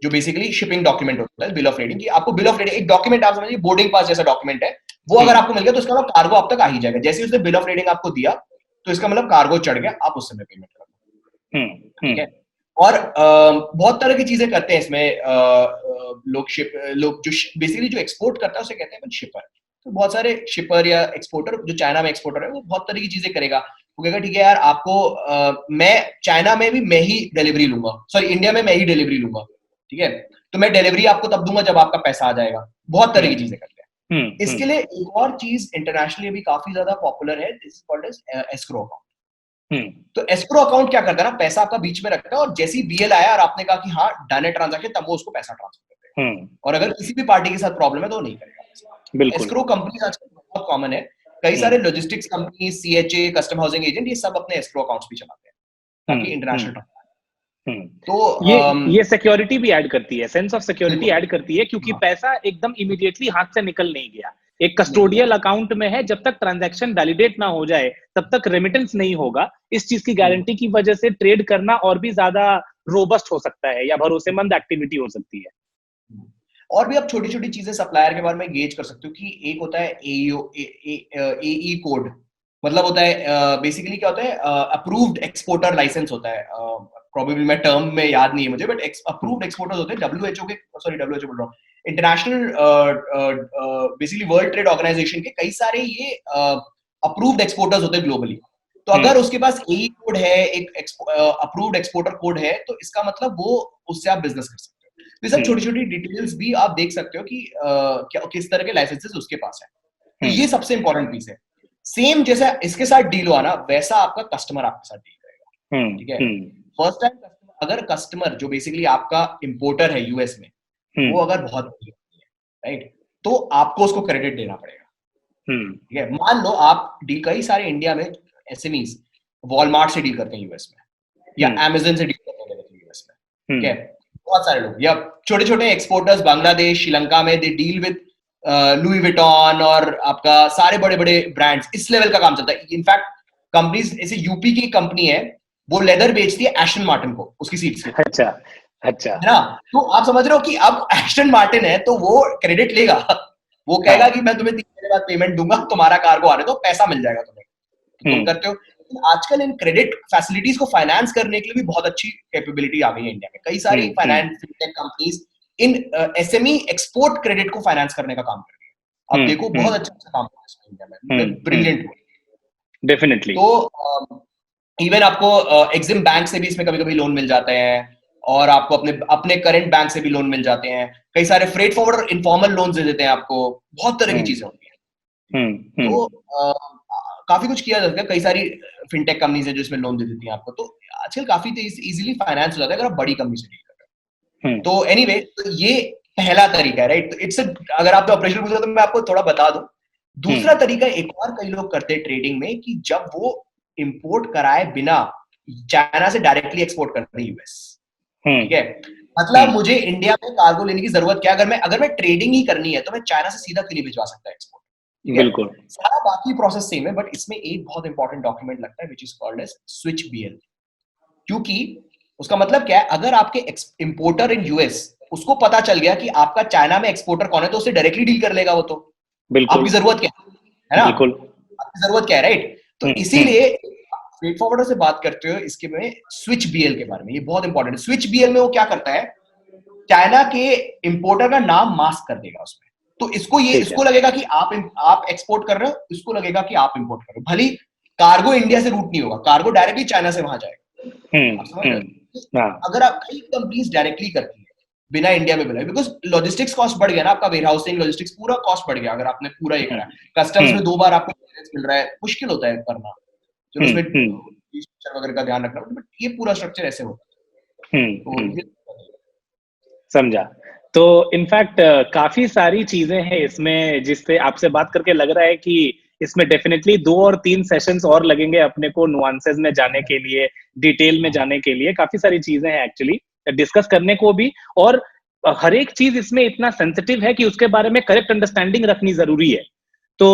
जो बेसिकली शिपिंग डॉक्यूमेंट होता है। बिल ऑफ लेडिंग, कि आपको बिल ऑफ लेडिंग एक डॉक्यूमेंट, आप समझिए बोर्डिंग पास जैसा डॉक्यूमेंट है, वो अगर आपको मिल गया तो इसका मतलब कार्गो आप तक आ ही जाएगा। जैसे उसने बिल ऑफ लेडिंग आपको दिया तो इसका मतलब कार्गो चढ़ गया, आप उस समय पेमेंट कर दो, ठीक है? और बहुत तरह की चीजें करते हैं इसमें लोग जो बेसिकली जो एक्सपोर्ट करता है उसे कहते हैं शिपर। तो बहुत सारे शिपर या एक्सपोर्टर, जो चाइना में एक्सपोर्टर है, वो बहुत तरह की चीजें करेगा। वो कहेगा ठीक है यार, आपको मैं चाइना में भी मैं ही डिलीवरी लूंगा, सॉरी इंडिया में मैं ही डिलीवरी लूंगा, ठीक है? तो मैं डिलीवरी आपको तब दूंगा जब आपका पैसा आ जाएगा। बहुत तरह की चीजें करते हैं। इसके लिए एक और चीज इंटरनेशनली अभी काफी ज्यादा पॉपुलर है, this is called as escrow account, तो एस्क्रो अकाउंट क्या करता है ना, पैसा आपका बीच में रखता है, और जैसे ही बीएल आया और आपने कहा कि हाँ डन है ट्रांजैक्शन, तब वो उसको पैसा ट्रांसफर करते हैं। और अगर किसी भी पार्टी के साथ प्रॉब्लम है तो वो नहीं करेगा। बिल्कुल। एस्क्रो कंपनी आजकल बहुत कॉमन है, कई सारे logistics company, CHA, custom housing agent, ये सब अपने एस्क्रो अकाउंट्स भी चलाते हैं ताकि इंटरनेशनल। तो ये सिक्योरिटी भी ऐड करती है, सेंस ऑफ सिक्योरिटी ऐड करती है, क्योंकि हाँ, पैसा एकदम इमीडिएटली हाथ से निकल नहीं गया, एक कस्टोडियल अकाउंट में है, जब तक ट्रांजैक्शन वैलिडेट ना हो जाए तब तक रेमिटेंस नहीं होगा। इस चीज की गारंटी की वजह से ट्रेड करना और भी ज्यादा रोबस्ट हो सकता है या भरोसेमंद एक्टिविटी हो सकती है। और भी आप छोटी छोटी चीजें सप्लायर के बारे में गेज कर सकते हो कि एक होता है एई कोड, मतलब होता है बेसिकली क्या होता है, अप्रूव्ड एक्सपोर्टर लाइसेंस होता है, प्रोबेबली मैं टर्म में याद नहीं है मुझे, बट अप्रूव्ड एक्सपोर्टर्स होते हैं डब्ल्यूएचओ के, सॉरी डब्ल्यूएचओ बोल रहा हूँ, international basically world trade organisation के कई सारे ये अप्रूव्ड एक्सपोर्टर्स होते हैं ग्लोबली। तो अगर उसके पास एई कोड है, एक अप्रूव्ड एक्सपोर्टर कोड है, तो इसका मतलब वो उससे आप बिजनेस कर सकते हो। ये सब छोटी छोटी डिटेल्स भी आप देख सकते हो कि क्या किस तरह के लाइसेंसेस उसके पास है। तो ये सबसे इंपॉर्टेंट पीस है। सेम जैसा इसके साथ डील हुआ ना, वैसा आपका कस्टमर आपके साथ डील करेगा। ठीक है, फर्स्ट टाइम अगर कस्टमर जो बेसिकली आपका इंपोर्टर है यूएस में, वो अगर बहुत बड़ी है, राइट, तो आपको उसको क्रेडिट देना पड़ेगा। ठीक है, मान लो आप डील, कई सारे इंडिया में एसएमईज वॉलमार्ट से डील करते हैं यूएस में, या अमेज़न से डील करते हैं यूएस में। ठीक है, बहुत सारे लोग, या छोटे छोटे एक्सपोर्टर्स बांग्लादेश, श्रीलंका में, they deal with Louis Vuitton और आपका सारे बड़े बड़े ब्रांड्स, इस लेवल का काम चलता है। इनफैक्ट कंपनीज, ऐसे यूपी की कंपनी है, वो लेदर बेचती है एस्टन मार्टिन को, उसकी सीट्स के। अच्छा अच्छा, है ना, तो आप समझ रहे हो कि अब एस्टन मार्टिन है तो वो क्रेडिट लेगा, वो कहेगा कि मैं तुम्हें 3 महीने बाद पेमेंट दूंगा, तुम्हारा कार्गो आने दो, पैसा मिल जाएगा तुम्हें, तुम करते हो। आजकल इन क्रेडिट फैसिलिटीज को फाइनेंस करने के लिए भी बहुत अच्छी कैपेबिलिटी आ गई है इंडिया में। कई सारी finance fintech companies in SME export credit को फाइनेंस करने का काम कर रही है। अब देखो बहुत अच्छा काम कर रहा है इंडिया में, ब्रिलियंट। डेफिनेटली। तो इवन आपको एग्जिम बैंक से भी इसमें कभी कभी लोन मिल जाते हैं, और आपको अपने अपने करंट बैंक से भी लोन मिल जाते हैं। कई सारे फ्रेट फॉरवर्डर इनफॉर्मल लोन दे देते हैं आपको, बहुत तरह की चीजें होती हैं। तो काफी कुछ किया जाता है, कई सारी फिनटेक कंपनीज है जो इसमें लोन दे देती हैं आपको। तो आजकल काफी इजीली फाइनेंस हो जाता है अगर आप बड़ी कंपनी से डील कर रहे हो। तो एनीवे, तो ये पहला तरीका है, राइट। तो इट्स अगर आप ऑपरेशनल पूछो तो मैं आपको थोड़ा बता दूं। दूसरा तरीका एक और कई लोग करते हैं ट्रेडिंग में, कि जब वो इंपोर्ट कराए बिना चाइना से डायरेक्टली एक्सपोर्ट करते हैं यूएस। ठीक है, मतलब मुझे इंडिया में कार्गो लेने की जरूरत क्या, अगर मैं ट्रेडिंग ही करनी है तो मैं चाइना से सीधा क्यों नहीं भिजवा सकता एक्सपोर्ट। बिल्कुल, सारा बाकी प्रोसेस सेम है, बट इसमें एक बहुत इंपॉर्टेंट डॉक्यूमेंट लगता है, which is called as switch BL. क्योंकि उसका मतलब क्या है, अगर आपके इंपोर्टर इन यूएस, उसको पता चल गया कि आपका चाइना में एक्सपोर्टर कौन है, तो उससे डायरेक्टली डील कर लेगा वो। तो आपकी जरूरत क्या है ना, बिल्कुल, आपकी जरूरत क्या है, राइट। तो इसीलिए फ्रेट फॉरवर्डर से बात करते हो इसके में स्विच बीएल के बारे में, ये बहुत इंपॉर्टेंट है। स्विच बीएल में वो क्या करता है, चाइना के इंपोर्टर का नाम मास्क कर देगा उसमें। तो इसको लगेगा कि आप एक्सपोर्ट कर रहे हो, इसको लगेगा कि आप इंपोर्ट कर रहे हो। भले कार्गो इंडिया से रूट नहीं होगा, कार्गो डायरेक्टली चाइना से वहां जाएगा। आप समझ रहे हो? अगर आप, कई कंपनीज डायरेक्टली करती है बिना इंडिया में बनाए, बिकॉज लॉजिस्टिक्स कॉस्ट बढ़ गया ना, आपका वेयरहाउसिंग, लॉजिस्टिक्स पूरा कॉस्ट बढ़ गया अगर आपने पूरा ये करा। कस्टम्स में 2 बार आपको क्लियरेंस मिल रहा है, मुश्किल होता है करना, चलो उसमें वगैरह का ध्यान रखना, बट ये पूरा स्ट्रक्चर ऐसे होता है। समझा। तो इनफैक्ट काफी सारी चीजें हैं इसमें, जिससे आपसे बात करके लग रहा है कि इसमें डेफिनेटली 2 और 3 सेशंस और लगेंगे अपने को नुआंसेस में जाने के लिए, डिटेल में जाने के लिए। काफी सारी चीजें हैं एक्चुअली डिस्कस करने को भी, और हर एक चीज इसमें इतना सेंसिटिव है कि उसके बारे में करेक्ट अंडरस्टैंडिंग रखनी जरूरी है। तो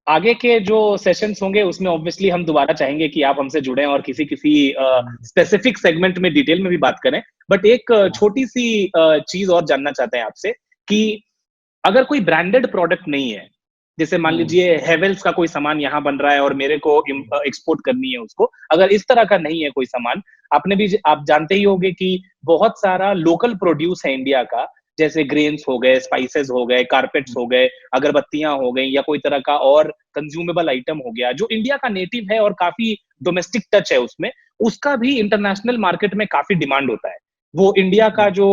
आगे के जो सेशंस होंगे उसमें ऑब्वियसली हम दोबारा चाहेंगे कि आप हमसे जुड़ें और किसी स्पेसिफिक सेगमेंट में डिटेल में भी बात करें। बट एक छोटी सी चीज और जानना चाहते हैं आपसे, कि अगर कोई ब्रांडेड प्रोडक्ट नहीं है, जैसे मान लीजिए हेवेल्स का कोई सामान यहाँ बन रहा है और मेरे को एक्सपोर्ट करनी है उसको, अगर इस तरह का नहीं है कोई सामान, आप जानते ही होंगे कि बहुत सारा लोकल प्रोड्यूस है इंडिया का, जैसे ग्रेन्स हो गए, स्पाइसेस हो गए, कारपेट्स हो गए, अगरबत्तियां हो गई, या कोई तरह का और कंज्यूमेबल आइटम हो गया जो इंडिया का नेटिव है और काफी डोमेस्टिक टच है उसमें, उसका भी इंटरनेशनल मार्केट में काफी डिमांड होता है। वो इंडिया का जो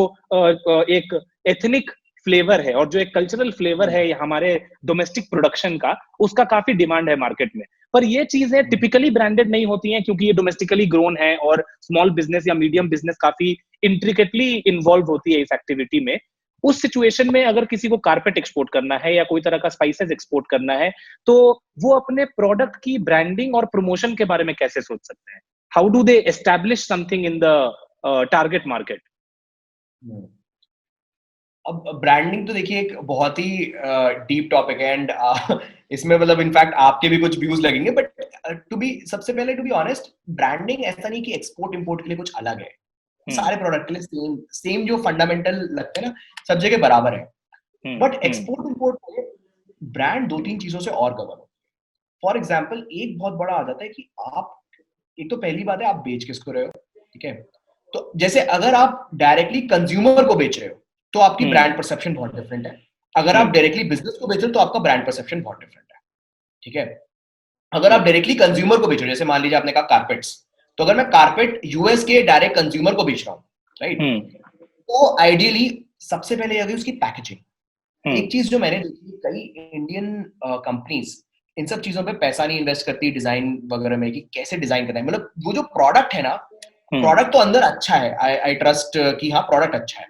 एक एथनिक फ्लेवर है और जो एक कल्चरल फ्लेवर है हमारे डोमेस्टिक प्रोडक्शन का, उसका काफी डिमांड है मार्केट में। पर ये चीजें टिपिकली ब्रांडेड नहीं होती हैं क्योंकि ये डोमेस्टिकली ग्रोन है और स्मॉल बिजनेस या मीडियम बिजनेस काफी इंट्रिकेटली इन्वॉल्व होती है इस एक्टिविटी में। उस सिचुएशन में अगर किसी को कारपेट एक्सपोर्ट करना है या कोई तरह का स्पाइसेस एक्सपोर्ट करना है, तो वो अपने प्रोडक्ट की ब्रांडिंग और प्रमोशन के बारे में कैसे सोच सकते हैं? How do they establish something in the target market? अब ब्रांडिंग तो देखिए एक बहुत ही डीप टॉपिक है एंड इसमें मतलब इनफैक्ट आपके भी कुछ व्यूज लगेंगे, बट सबसे पहले टू बी ऑनेस्ट, ब्रांडिंग ऐसा नहीं कि एक्सपोर्ट इंपोर्ट के लिए कुछ अलग है। सारे प्रोडक्ट के लिए सेम जो फंडामेंटल लगते हैं ना, सब जगह बराबर है। बट एक्सपोर्ट इंपोर्ट में ब्रांड 2-3 चीजों से और कवर हो। फॉर एग्जाम्पल, एक बहुत बड़ा आ जाता है कि आप, एक तो पहली बात है आप बेच किसको रहे हो, ठीक है। तो जैसे अगर आप डायरेक्टली कंज्यूमर को बेच रहे हो तो आपकी ब्रांड परसेप्शन बहुत डिफरेंट है। अगर आप डायरेक्टली बिजनेस को बेच रहे हो तो आपका ब्रांड परसेप्शन बहुत डिफरेंट है, ठीक है। अगर आप डायरेक्टली कंज्यूमर को बेच रहे हो, जैसे मान लीजिए आपने कहा कारपेट्स, तो अगर मैं कारपेट यूएस के डायरेक्ट कंज्यूमर को बेच रहा हूँ, राइट, तो आइडियली सबसे पहले आ गई उसकी पैकेजिंग। एक चीज जो मैंने देखी, कई इंडियन कंपनीज इन सब चीजों पे पैसा नहीं इन्वेस्ट करती डिजाइन वगैरह में, कि कैसे डिजाइन करना है। मतलब वो जो प्रोडक्ट है ना, प्रोडक्ट तो अंदर अच्छा है, आई ट्रस्ट कि हाँ प्रोडक्ट अच्छा है,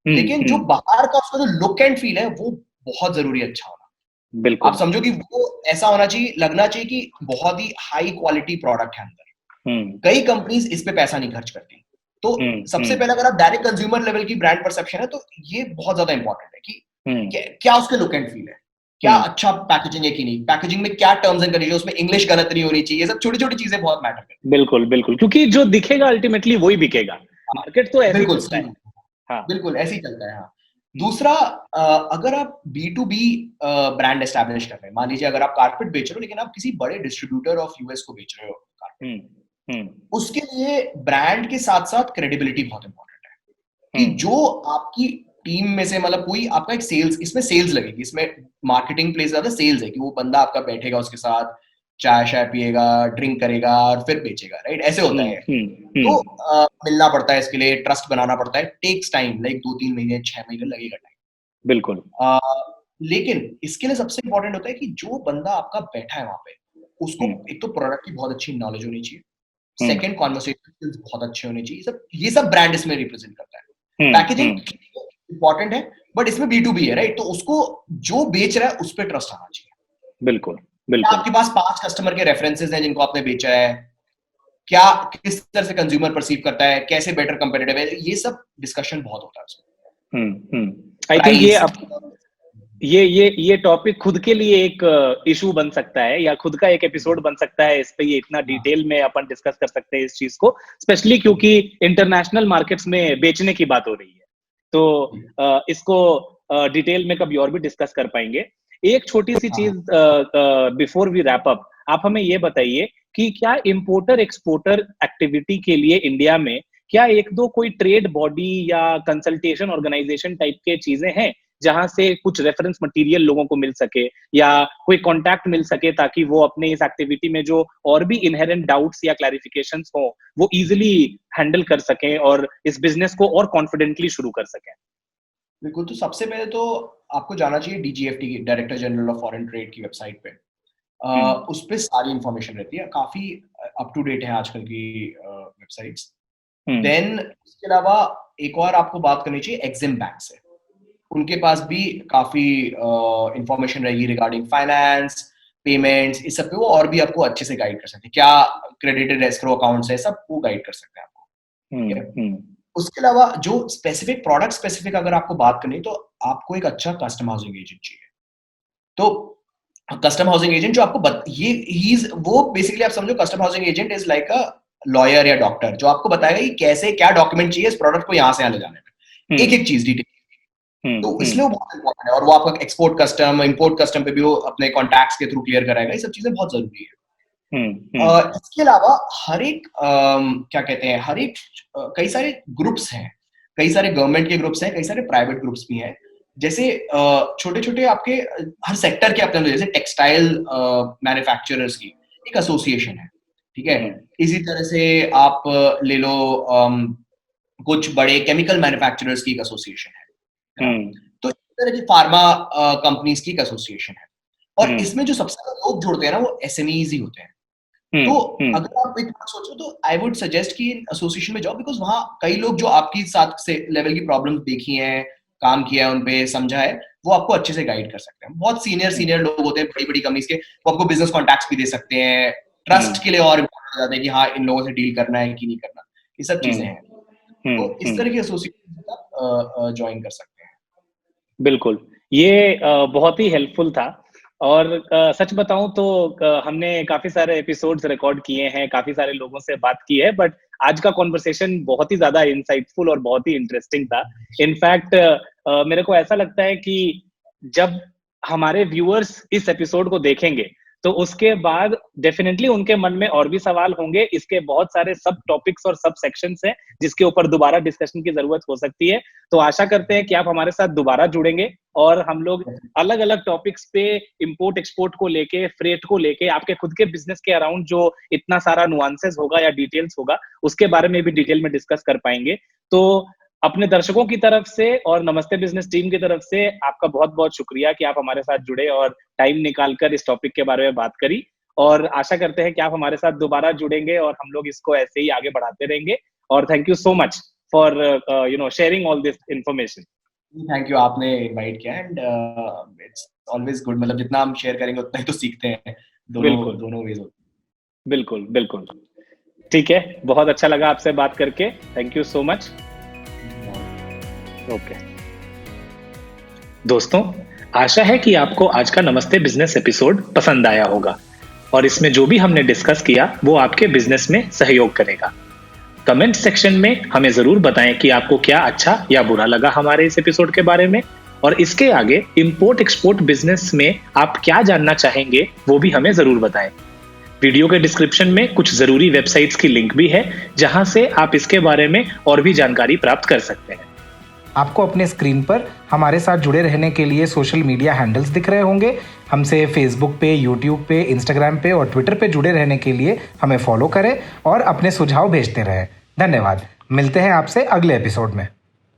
लेकिन जो बाहर का उसका जो लुक एंड फील है वो बहुत जरूरी अच्छा होना। बिल्कुल। आप समझो कि वो ऐसा होना चाहिए, लगना चाहिए कि बहुत ही हाई क्वालिटी प्रोडक्ट है अंदर। कई कंपनीज इस पे पैसा नहीं खर्च करती। तो सबसे पहले अगर आप डायरेक्ट कंज्यूमर लेवल की ब्रांड परसेप्शन है तो ये बहुत ज्यादा इंपॉर्टेंट है कि क्या उसके लुक एंड फील है, क्या अच्छा पैकेजिंग है कि नहीं, पैकेजिंग में क्या टर्म्स एंड कंडीशन, उसमें इंग्लिश गलत नहीं होनी चाहिए। ये सब छोटी छोटी चीजें बहुत मैटर करती हैं। बिल्कुल बिल्कुल, क्योंकि जो दिखेगा अल्टीमेटली वही बिकेगा। मार्केट तो ऐसे ही बिल्कुल चलता है। हाँ, बिल्कुल ऐसे ही चलता है। हाँ, दूसरा, अगर आप B2B ब्रांड एस्टैब्लिश कर रहे हैं, मान लीजिए अगर आप कारपेट बेच रहे हो लेकिन आप किसी बड़े डिस्ट्रीब्यूटर ऑफ यूएस को बेच रहे हो कारपेट, उसके लिए ब्रांड के साथ साथ क्रेडिबिलिटी बहुत इंपॉर्टेंट है। कि जो आपकी टीम में से, मतलब कोई आपका एक सेल्स, इसमें सेल्स लगेगी, इसमें मार्केटिंग प्लेस ज्यादा सेल्स है, कि वो बंदा आपका बैठेगा उसके साथ, चाय शाय पिएगा, ड्रिंक करेगा और फिर बेचेगा, राइट, ऐसे होता है। तो मिलना पड़ता है इसके लिए, ट्रस्ट बनाना पड़ता है, टेक्स टाइम, लाइक 2-3 महीने 6 महीने लगेगा टाइम। बिल्कुल। लेकिन इसके लिए सबसे इंपॉर्टेंट होता है कि जो बंदा आपका बैठा है वहां पे, उसको एक तो प्रोडक्ट की बहुत अच्छी नॉलेज होनी चाहिए, सेकंड कॉन्वर्सेशन स्किल्स बहुत अच्छे होने चाहिए। ये सब ब्रांड इसमें रिप्रेजेंट करता है। पैकेजिंग इंपॉर्टेंट है, बट इसमें B2B है, राइट, तो उसको जो बेच रहा है उस पर ट्रस्ट आना चाहिए। बिल्कुल बिल्कुल। आपके पास 5 कस्टमर के रेफरेंसेस हैं जिनको आपने बेचा है, क्या किस तरह से कंज्यूमर परसीव करता है, कैसे बेटर कंपेटिटिव है, ये सब डिस्कशन बहुत होता है उसमें। आई थिंक ये टॉपिक खुद के लिए एक इशू बन सकता है, या खुद का एक एपिसोड बन सकता है। इस पे ये इतना डिटेल में अपन डिस्कस कर सकते हैं इस चीज को, स्पेशली क्योंकि इंटरनेशनल मार्केट्स में बेचने की बात हो रही है। तो इसको डिटेल में कभी और भी डिस्कस कर पाएंगे। एक छोटी सी चीज बिफोर वी रैप अप, आप हमें ये बताइए कि क्या इंपोर्टर एक्सपोर्टर एक्टिविटी के लिए इंडिया में क्या एक दो कोई ट्रेड बॉडी या कंसल्टेशन ऑर्गेनाइजेशन टाइप के चीजें हैं जहां से कुछ रेफरेंस मटेरियल लोगों को मिल सके या कोई कांटेक्ट मिल सके, ताकि वो अपने इस एक्टिविटी में जो और भी इनहेरेंट डाउट्स या क्लैरिफिकेशंस हो वो इजीली हैंडल कर सकें और इस बिजनेस को और कॉन्फिडेंटली शुरू कर सकें? बिल्कुल, तो सबसे पहले तो आपको जाना चाहिए DGFT की, director general of foreign trade की वेबसाइट पे। उस पे सारी इंफॉर्मेशन रहती है, काफी अप टू डेट है आजकल की वेबसाइट्स। देन इसके अलावा एक और आपको बात करनी चाहिए एक्सिम बैंक से, उनके पास भी काफी इंफॉर्मेशन रहेगी रिगार्डिंग फाइनेंस, पेमेंट्स, इस सब पे वो और भी आपको अच्छे से गाइड कर सकते हैं। क्या क्रेडिटेड एस्क्रो अकाउंट्स है, सब वो गाइड कर सकते हैं आपको। उसके अलावा जो स्पेसिफिक प्रोडक्ट स्पेसिफिक अगर आपको बात करनी, तो आपको एक अच्छा कस्टम हाउसिंग एजेंट चाहिए। तो कस्टम हाउसिंग एजेंट जो आपको वो बेसिकली आप समझो custom housing agent is like a lawyer या डॉक्टर, जो आपको बताएगा कि कैसे क्या डॉक्यूमेंट चाहिए इस प्रोडक्ट को यहाँ से यहाँ ले जाने में, एक एक चीज डिटेल। तो इसलिए वो बहुत इंपॉर्टेंट है, और वो आपका एक्सपोर्ट कस्टम, इंपोर्ट कस्टम पे भी वो अपने कॉन्टैक्ट्स के थ्रू क्लियर कराएगा। ये सब चीजें बहुत जरूरी है। इसके अलावा हर एक क्या कहते हैं, हर एक कई सारे ग्रुप्स हैं, कई सारे गवर्नमेंट के ग्रुप्स हैं, कई सारे प्राइवेट ग्रुप्स भी हैं। जैसे छोटे छोटे आपके हर सेक्टर के अपने, जैसे टेक्सटाइल मैन्युफैक्चरर्स की एक एसोसिएशन है, ठीक है। इसी तरह से आप ले लो कुछ बड़े केमिकल मैन्युफैक्चरर्स की एक एसोसिएशन है। तो इस तरह की फार्मा कंपनीज की एक एसोसिएशन है। और इसमें जो सबसे ज्यादा लोग जुड़ते हैं ना वो SMEs ही होते हैं। तो अगर आप एक बात सोचो तो आई वुड सजेस्ट कि एसोसिएशन में जाओ, बिकॉज वहाँ कई लोग जो आपकी साथ से लेवल की प्रॉब्लम देखी है, काम किया है, उनपे समझा है, वो आपको अच्छे से गाइड कर सकते हैं। बहुत सीनियर लोग होते हैं बड़ी बड़ी कंपनीज के, वो आपको बिजनेस कॉन्टैक्ट्स भी दे सकते हैं, ट्रस्ट के लिए और इम्पोर्टेंट हो जाता है कि हाँ इन लोगों से डील करना है कि नहीं करना, ये सब चीजें हैं। तो इस तरह की एसोसिएशन आप ज्वाइन कर सकते हैं। बिल्कुल, ये बहुत ही हेल्पफुल था। और सच बताऊं तो हमने काफी सारे एपिसोड्स रिकॉर्ड किए हैं, काफी सारे लोगों से बात की है, बट आज का कॉन्वर्सेशन बहुत ही ज्यादा इंसाइटफुल और बहुत ही इंटरेस्टिंग था। इनफैक्ट मेरे को ऐसा लगता है कि जब हमारे व्यूअर्स इस एपिसोड को देखेंगे तो उसके बाद डेफिनेटली उनके मन में और भी सवाल होंगे। इसके बहुत सारे सब टॉपिक्स और सब सेक्शंस हैं जिसके ऊपर दोबारा डिस्कशन की जरूरत हो सकती है। तो आशा करते हैं कि आप हमारे साथ दोबारा जुड़ेंगे और हम लोग अलग अलग टॉपिक्स पे, इंपोर्ट एक्सपोर्ट को लेके, फ्रेट को लेके, आपके खुद के बिजनेस के अराउंड जो इतना सारा नुआंसेस होगा या डिटेल्स होगा उसके बारे में भी डिटेल में डिस्कस कर पाएंगे। तो अपने दर्शकों की तरफ से और नमस्ते बिजनेस टीम की तरफ से आपका बहुत बहुत शुक्रिया कि आप हमारे साथ जुड़े और टाइम निकालकर इस टॉपिक के बारे में बात करी। और आशा करते हैं कि आप हमारे साथ दोबारा जुड़ेंगे और हम लोग इसको ऐसे ही आगे बढ़ाते रहेंगे। और thank you so much for sharing all this information. Thank you, आपने इनवाइट किया एंड इट्स ऑलवेज गुड, मतलब जितना हम शेयर करेंगे उतना ही तो सीखते हैं, दोनों वेज होते हैं। बिल्कुल बिल्कुल, ठीक है, बहुत अच्छा लगा आपसे बात करके, thank you so much. Okay दोस्तों, आशा है कि आपको आज का नमस्ते बिजनेस एपिसोड पसंद आया होगा और इसमें जो भी हमने डिस्कस किया वो आपके बिजनेस में सहयोग करेगा। कमेंट सेक्शन में हमें जरूर बताएं कि आपको क्या अच्छा या बुरा लगा हमारे इस एपिसोड के बारे में, और इसके आगे इंपोर्ट एक्सपोर्ट बिजनेस में आप क्या जानना चाहेंगे वो भी हमें जरूर बताएं। वीडियो के डिस्क्रिप्शन में कुछ जरूरी वेबसाइट्स की लिंक भी है जहां से आप इसके बारे में और भी जानकारी प्राप्त कर सकते हैं। आपको अपने स्क्रीन पर हमारे साथ जुड़े रहने के लिए सोशल मीडिया हैंडल्स दिख रहे होंगे। हमसे फेसबुक पे, यूट्यूब पे, इंस्टाग्राम पे और ट्विटर पे जुड़े रहने के लिए हमें फॉलो करें और अपने सुझाव भेजते रहें। धन्यवाद। मिलते हैं आपसे अगले एपिसोड में।